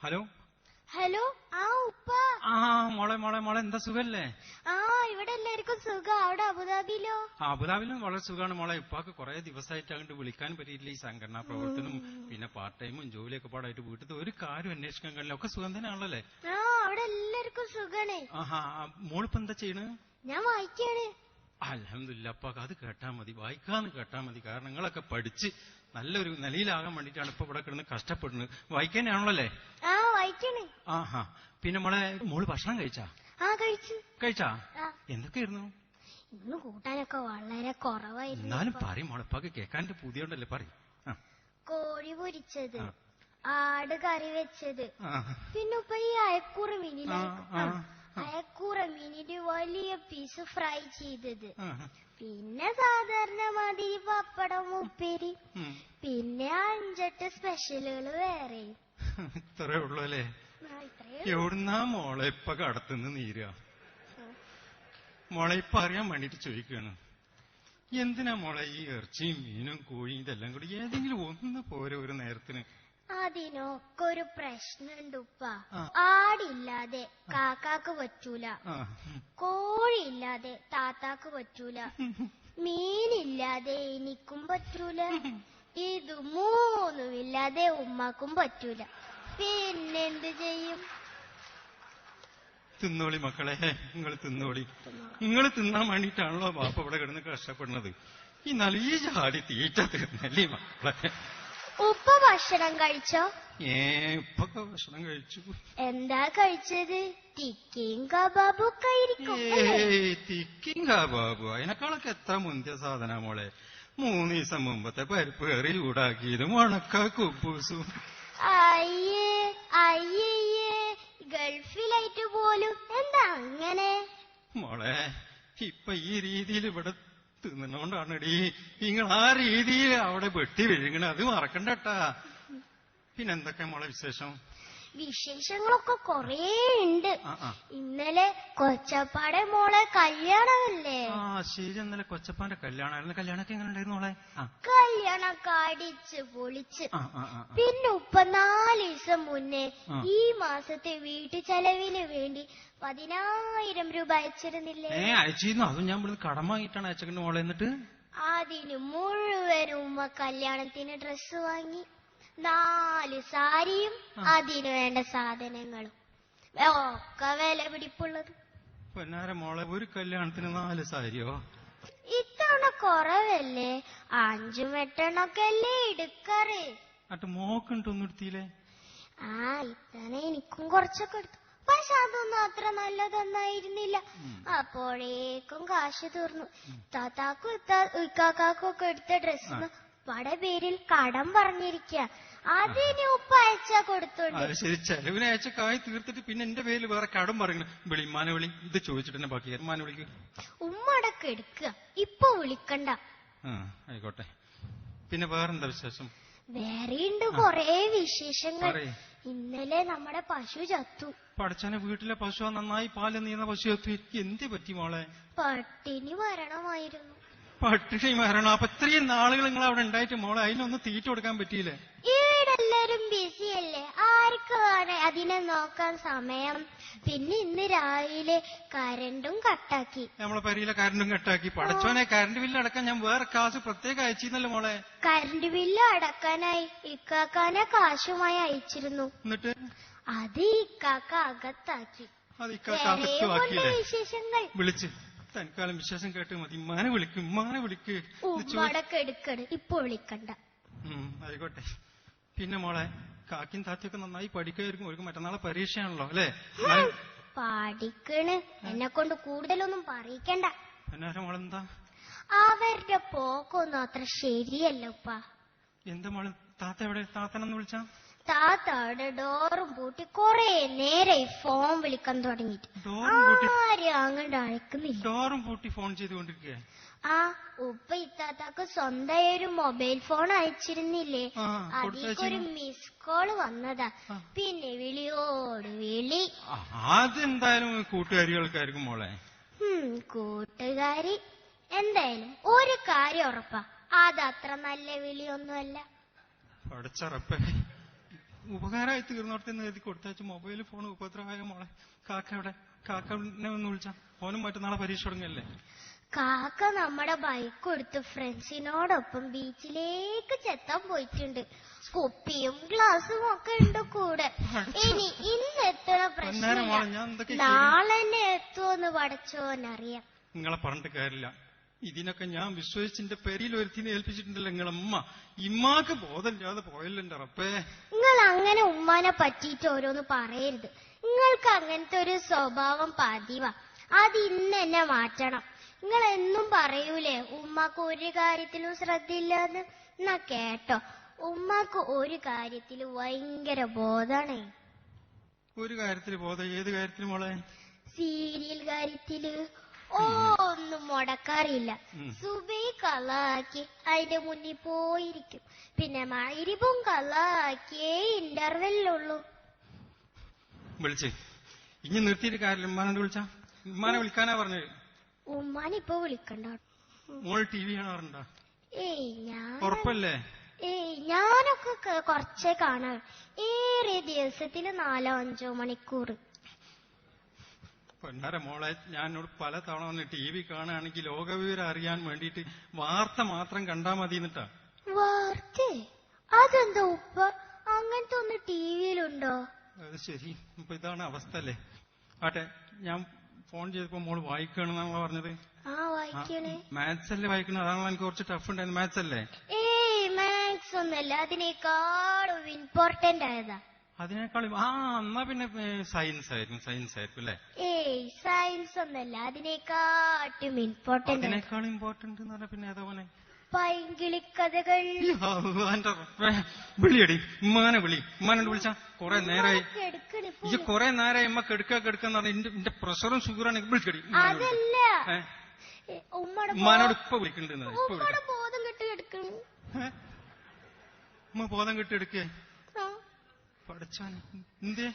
Hello hello. ആ ഉപ്പ. ആ മോളെ മോളെ മോളെ എന്താ സുഖല്ലേ? ആ ഇവിടെ എല്ലാവർക്കും സുഖം. അവിടെ അബുദാബിയിലോ? അബുദാബിലും വളരെ സുഖമാണ് മോളെ. ഇപ്പാക്ക് കുറെ ദിവസമായിട്ട് അങ്ങോട്ട് വിളിക്കാൻ പറ്റിയിട്ടില്ല. ഈ സംഘടനാ പ്രവർത്തനം പിന്നെ പാർട്ട് ടൈമും ജോലിയൊക്കെ പാടായിട്ട് വീട്ടിൽ ഒരു കാര്യം അന്വേഷിക്കാൻ കഴിയില്ല. ഒക്കെ സുഖം തന്നെയാണല്ലേ? ആ അവിടെ എല്ലാവർക്കും സുഖാണ്. ആഹാ. മോളിപ്പോ എന്താ ചെയ്യണ്? ഞാൻ വായിക്കാണ്. അൽഹംദുലില്ലാ. അപ്പാക്ക് അത് കേട്ടാ മതി, വായിക്കാന്ന് കേട്ടാ മതി. കാരണം നിങ്ങളൊക്കെ പഠിച്ച് നല്ലൊരു നിലയിലാകാൻ വേണ്ടിയിട്ടാണ് ഇപ്പൊ ഇവിടെ കിടന്ന് കഷ്ടപ്പെടുന്നത്. വായിക്കാനാണല്ലേ? ആ വായിക്കാണ്. ആഹാ. പിന്നെ മോള് ഭക്ഷണം കഴിച്ചാ? ആ കഴിച്ചാ? എന്തൊക്കെയായിരുന്നു? ഇന്ന് കൂട്ടാനൊക്കെ വളരെ കുറവായിരുന്നു. എന്നാലും പറയും മോളെപ്പാക്ക് കേൾക്കാൻ്റെ പുതിയോണ്ടല്ലേ പറയും. കോഴി പൊരിച്ചത്, ആട് കറി വെച്ചത്, പിന്നെ ഇപ്പൊ ഈ അയക്കൂറ മീനിന്റെ വലിയ പീസ് ഫ്രൈ ചെയ്തത്, പിന്നെ സാധാരണ മാതിരി പപ്പടം ഉപ്പേരി, പിന്നെ 5-8 സ്പെഷ്യലുകള് വേറെ. ഇത്രേ ഉള്ളൂ അല്ലേ? എവിടുന്നാ മോളെ ഇപ്പൊ കടത്തുനിന്ന് നീരാ? മോളെ ഇപ്പൊ അറിയാൻ വേണ്ടിട്ട് ചോദിക്കാണ്. എന്തിനാ മോളെ ഈ ഇറച്ചിയും മീനും കോഴിയും ഇതെല്ലാം കൂടി? ഏതെങ്കിലും ഒന്ന് പോരെ ഒരു നേരത്തിന്? അതിനൊക്കെ ഒരു പ്രശ്നമുണ്ട് ഉപ്പ. ആടില്ലാതെ കാക്കാക്ക് പറ്റൂല, കോഴിയില്ലാതെ താത്താക്ക് പറ്റൂല, മീനില്ലാതെ എനിക്കും പറ്റൂല, ഇത് മൂന്നുമില്ലാതെ ഉമ്മാക്കും പറ്റൂല. പിന്നെന്ത് ചെയ്യും? തിന്നോളി മക്കളെ, നിങ്ങൾ തിന്നോളി. നിങ്ങൾ തിന്നാൻ വേണ്ടിയിട്ടാണല്ലോ ബാപ്പ ഇവിടെ കിടന്ന് കഷ്ടപ്പെടുന്നത്. ഈ നല്ല ജാതി തീറ്റ തിന്നല്ലേ മക്കളെ. ഉപ്പ ഭക്ഷണം കഴിച്ചോ? ഇപ്പൊക്കെ ഭക്ഷണം കഴിച്ചു. എന്താ കഴിച്ചത്? ടിക്കയും കബാബും ഒക്കെ ആയിരിക്കും. ടിക്കയും കബാബു അതിനേക്കാളൊക്കെ എത്ര മുന്തിയ സാധന മോളെ. 3 ദിവസം മുമ്പത്തെ പരിപ്പ് കറി ചൂടാക്കിയതും ഉണക്ക കുബൂസും. അയ്യേ അയ്യേ, ഗൾഫിലായിട്ട് പോലും എന്താ അങ്ങനെ? മോളെ ഇപ്പൊ ഈ രീതിയിൽ ഇവിടെ തിന്നണോണ്ടാണടി നിങ്ങൾ ആ രീതിയിൽ അവിടെ വെട്ടി വിഴുങ്ങണ. അത് മറക്കണ്ടട്ടാ. പിന്നെന്തൊക്കെ മോളെ വിശേഷം? വിശേഷങ്ങളൊക്കെ കൊറേ ഉണ്ട്. ഇന്നലെ കൊച്ചപ്പാടെ മോളെ കല്യാണമല്ലേ? ശരി. ഇന്നലെ കൊച്ചപ്പാന്റെ കല്യാണം. കല്യാണമൊക്കെ എങ്ങനെ ഉണ്ടായിരുന്നു മോളെ? കല്യാണമൊക്കെ അടിച്ച് പൊളിച്ച്. പിന്നെ ഉപ്പ 4 ദിവസം മുന്നേ ഈ മാസത്തെ വീട്ടു ചെലവിന് വേണ്ടി 10,000 രൂപ അയച്ചിരുന്നില്ലേ? അയച്ചിരുന്നു. അതും ഞാൻ ഇവിടെ കടം വാങ്ങിയിട്ടാണ് അയച്ചേക്കണ്ട് മോളെ. എന്നിട്ട് അതിന് മുഴുവനും ഉമ്മ കല്യാണത്തിന് ഡ്രസ്സ് വാങ്ങി, 4 സാരിയും അതിന് വേണ്ട സാധനങ്ങളും ഒക്കെ വില പിടിപ്പുള്ളത്. പൊന്നാര മോളെ, ഒരു കല്യാണത്തിന് 4 സാരിയോ? ഇത്തവണ കുറവല്ലേ? 5-8 അല്ലേ എടുക്കാറ്. മോക്കുണ്ടൊന്നും എടുത്തില്ലേ? ഇത്തവണ എനിക്കും കുറച്ചൊക്കെ എടുത്തു. പക്ഷെ അതൊന്നും അത്ര നല്ലതൊന്നായിരുന്നില്ല. അപ്പോഴേക്കും കാശ് തീർന്നു. താത്താക്കും ഇക്കാക്കാക്കും ഒക്കെ എടുത്ത ഡ്രസ്സിന് പട പേരിൽ കടം പറഞ്ഞിരിക്കുക. അതിന് ഉപ്പ അയച്ചാ കൊടുത്തോണ്ട്. ശരി, ചെലവിന് അയച്ച കായ് തീർത്തിട്ട് പിന്നെ എന്റെ പേരിൽ വേറെ കടം പറയുന്നു. ഉമ്മാനെ വിളി. ഇത് ചോദിച്ചിട്ട് തന്നെ ബാക്കി ഉമ്മാനെ വിളിക്കും. ഉമ്മടക്കം എടുക്കുക, ഇപ്പൊ വിളിക്കണ്ട. ആയിക്കോട്ടെ. പിന്നെ വേറെന്താ വിശേഷം? വേറെയുണ്ട് കൊറേ വിശേഷങ്ങൾ. ഇന്നലെ നമ്മുടെ പശു ചത്തു. പഠിച്ചാനെ, വീട്ടിലെ പശു നന്നായി പാല് നീന്ന പശു ചത്തു. എന്ത് പറ്റി മോളെ? പട്ടിണി മരണമായിരുന്നു. പട്ടിണി മരണം? അപ്പൊ ഇത്രയും നാളുകൾ നിങ്ങൾ അവിടെ ഉണ്ടായിട്ട് മോളെ അതിനൊന്ന് തീറ്റ കൊടുക്കാൻ പറ്റിയില്ലേ? ഇവിടെ എല്ലാരും ബിസിയല്ലേ, ആർക്കാണ് അതിനെ നോക്കാൻ സമയം? പിന്നെ ഇന്ന് രാവിലെ കരണ്ടും കട്ടാക്കി. നമ്മളെ പരിയിലെ കരണ്ടും കട്ടാക്കി. പടച്ചോനെ, കരണ്ട് ബില്ല് അടക്കാൻ ഞാൻ വേറെ കാശ് പ്രത്യേകം അയച്ചിരുന്നല്ലോ മോളെ. കരണ്ട് ബില്ല് അടക്കാനായി ഇക്കാക്കാനെ കാശുമായി അയച്ചിരുന്നു. എന്നിട്ട് അത് ഇക്കാക്ക അകത്താക്കി. വിശേഷങ്ങൾ വിളിച്ച് തൽക്കാലം വിശേഷം കേട്ട് മതി. ഉമ്മാനെ വിളിക്ക്. എടുക്കട്, ഇപ്പൊ വിളിക്കണ്ട. ആയിക്കോട്ടെ. പിന്നെ മോളെ, കാക്കിയും താത്തിയൊക്കെ നന്നായി പഠിക്കുമായിരിക്കും. ഒരു മറ്റന്നാളെ പരീക്ഷയാണല്ലോ അല്ലേ? പഠിക്കണ്. എന്നെ കൊണ്ട് കൂടുതലൊന്നും പറയിക്കണ്ട. മോളെന്താ? അവരുടെ പോക്കൊന്നും അത്ര ശരിയല്ല ഉപ്പ. എന്താ മോളെ? താത്ത എവിടെ? താത്തനെന്ന് വിളിച്ചാ? താത്തയുടെ ഡോറും പൂട്ടി കൊറേ നേരെ ഫോൺ വിളിക്കാൻ തുടങ്ങിട്ട് ആരും അങ്ങോട്ട് അയക്കുന്നില്ല. ഡോറും പൂട്ടി ഫോൺ ചെയ്തുകൊണ്ടിരിക്കുക. ഉപ്പ ഇത്താത്താക്ക് സ്വന്തമായി ഒരു മൊബൈൽ ഫോൺ അയച്ചിരുന്നില്ലേ? അതിലേക്കൊരു മിസ് കോള് വന്നതാ. പിന്നെ വിളിയോട് വിളി. അതെന്തായാലും കൂട്ടുകാരികൾക്കായിരിക്കും മോളെ. കൂട്ടുകാരി എന്തായാലും ഒരു കാര്യം ഉറപ്പാ, അതത്ര നല്ല വിളിയൊന്നുമല്ല. പഠിച്ചറപ്പേ, ഉപകാരമായി തീർന്നോടത്ത് എഴുതി കൊടുത്തയച്ചു. മൊബൈൽ ഫോൺ ഉപദ്രവമായ മോളെ. കാക്കയുടെ കാക്കനെ ഒന്ന് വിളിച്ചാ ഫോനും മറ്റന്നാളെ പരീക്ഷ തുടങ്ങല്ലേ. കാക്ക നമ്മുടെ ബൈക്ക് എടുത്ത് ഫ്രണ്ട്സിനോടൊപ്പം ബീച്ചിലേക്ക് ചെത്താൻ പോയിട്ടുണ്ട്. കുപ്പിയും ഗ്ലാസും ഒക്കെ ഉണ്ട് കൂടെ. ഇനി ഇന്ന് എത്തണ പ്രശ്നമില്ല, നാളെ തന്നെ എത്തുമെന്ന് പഠിച്ചോന്നറിയാം. നിങ്ങളെ പറഞ്ഞിട്ട് കാര്യമില്ല. ഇതിനൊക്കെ ഞാൻ വിശ്വസിച്ചിന്റെ പെരിയിൽ ഒരുത്തിനെ ഏൽപ്പിച്ചിട്ടുണ്ടല്ലോ നിങ്ങളമ്മ. ഇമ്മാക്ക് ബോധമില്ലാതെ പോയല്ലോ എന്റെ റബ്ബേ. നിങ്ങൾ അങ്ങനെ ഉമ്മാനെ പറ്റിയിട്ട് ഓരോന്ന് പറയരുത്. നിങ്ങൾക്ക് അങ്ങനത്തെ ഒരു സ്വഭാവം പതിവാ. അത് ഇന്ന് എന്നെ മാറ്റണം. നിങ്ങൾ എന്നും പറയൂലേ ഉമ്മാക്ക് ഒരു കാര്യത്തിലും ശ്രദ്ധയില്ലാന്ന്. എന്നാ കേട്ടോ, ഉമ്മാക്ക് ഒരു കാര്യത്തില് ഭയങ്കര ബോധാണേ. ഒരു കാര്യത്തില് ബോധം? ഏത് കാര്യത്തില് മോളെ? സീരിയൽ കാര്യത്തില്. ഒന്നും മുടക്കാറില്ല. സുബൈ കള്ളാക്കി അതിന്റെ മുന്നിൽ പോയിരിക്കും. പിന്നെ മഗ്‌രിബും കള്ളാക്കിയേ ഇന്റർവെല്ലുള്ളൂ. വിളിച്ചേ ഇനി നിർത്തിയിട്ട് കാര്യമില്ല. ഉമ്മാനോട് വിളിച്ചാ? ഉമ്മാനെ വിളിക്കാനാ പറഞ്ഞത്. ഉമ്മാനിപ്പോ വിളിക്കണ്ട. മോൾ ടി വി കാണാറുണ്ടോ? ഞാൻ ഉറപ്പല്ലേ? ഞാനൊക്കെ കുറച്ചേ കാണാൻ. ഏറെ ദിവസത്തില് 4-5 മണിക്കൂർ. പൊന്നാര മോളെ, ഞാനോട് പല തവണ വന്ന് ടി വി കാണുകയാണെങ്കിൽ ലോകവിവരം അറിയാൻ വേണ്ടിയിട്ട് വാർത്ത മാത്രം കണ്ടാ മതി എന്നിട്ടാ. വാർത്ത? അതെന്താ ഉപ്പ, അങ്ങനത്തെ ഒന്ന് ടി വിയിലുണ്ടോ? അത് ശരി. ഇപ്പൊ ഇതാണ് അവസ്ഥ അല്ലേ. ആട്ടെ, ഞാൻ ഫോൺ ചെയ്തപ്പോ മോള് വായിക്കണെന്നാണല്ലോ പറഞ്ഞത്. വായിക്കണേ. മാത്സ് അല്ലേ വായിക്കണത്? അതാണല്ലോ എനിക്ക് കുറച്ച് ടഫ് ഉണ്ടായിരുന്നു. മാത്സ് അല്ലേ? മാത്സ് ഒന്നല്ല, അതിനേക്കാളും ഇമ്പോർട്ടന്റ് ആയതാ. അതിനേക്കാളും? എന്നാ പിന്നെ സയൻസ് ആയിരിക്കും അല്ലേ? സയൻസ് ഒന്നല്ല, അതിനേക്കാട്ടും ഇമ്പോർട്ടന്റ്. അതിനേക്കാളും ഇമ്പോർട്ടന്റ് എന്ന് പറഞ്ഞാൽ പിന്നെ ഏതാ പോലെ? പൈങ്കിളിക്കഥകൾ. വിളിയടി ഉമ്മാനെ വിളി. ഉമ്മാനോട് വിളിച്ചാ കൊറേ നേരായി. കൊറേ നേരായി ഉമ്മക്ക് എടുക്കാന്ന് പറഞ്ഞ എന്റെ പ്രഷറും ഷുഗറാണ്. വിളിക്കടി. അതല്ല, ഉമ്മാനോട് ഇപ്പൊ വിളിക്കണ്ടെന്ന്. ബോധം കെട്ടി എടുക്കണം. ഉമ്മ ബോധം കെട്ടി എടുക്കേ? പഠിച്ചാൻ എന്തേ?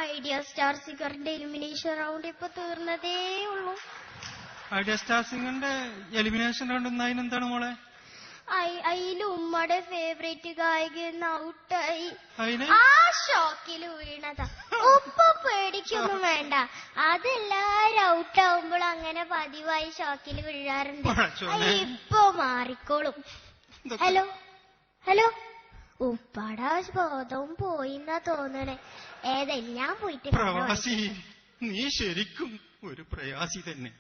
ഐഡിയ സ്റ്റാർ സിംഗറിന്റെ എലിമിനേഷൻ റൗണ്ട് ഇപ്പൊ തീർന്നതേ ഉള്ളൂ. ഐഡിയ സ്റ്റാർ സിംഗറിന്റെ എലിമിനേഷൻ റൗണ്ട് അതിനെന്താണ് മോളെ? അതിൽ ഉമ്മയുടെ ഫേവറേറ്റ് ഗായകൻ ഔട്ടായി. ആ ഷോക്കില് വീണതാ. ഉപ്പ പേടിക്കൊന്നും വേണ്ട, അതെല്ലാരും ഔട്ടാവുമ്പോൾ അങ്ങനെ പതിവായി ഷോക്കില് വീഴാറുണ്ട്. ഇപ്പൊ മാറിക്കോളും. ഹലോ ഉപ്പാടാ ബോധവും പോയിന്നാ തോന്നണേ. ഏതാ ഞാൻ പോയിട്ട്. പ്രവാസി, നീ ശരിക്കും ഒരു പ്രയാസി തന്നെ.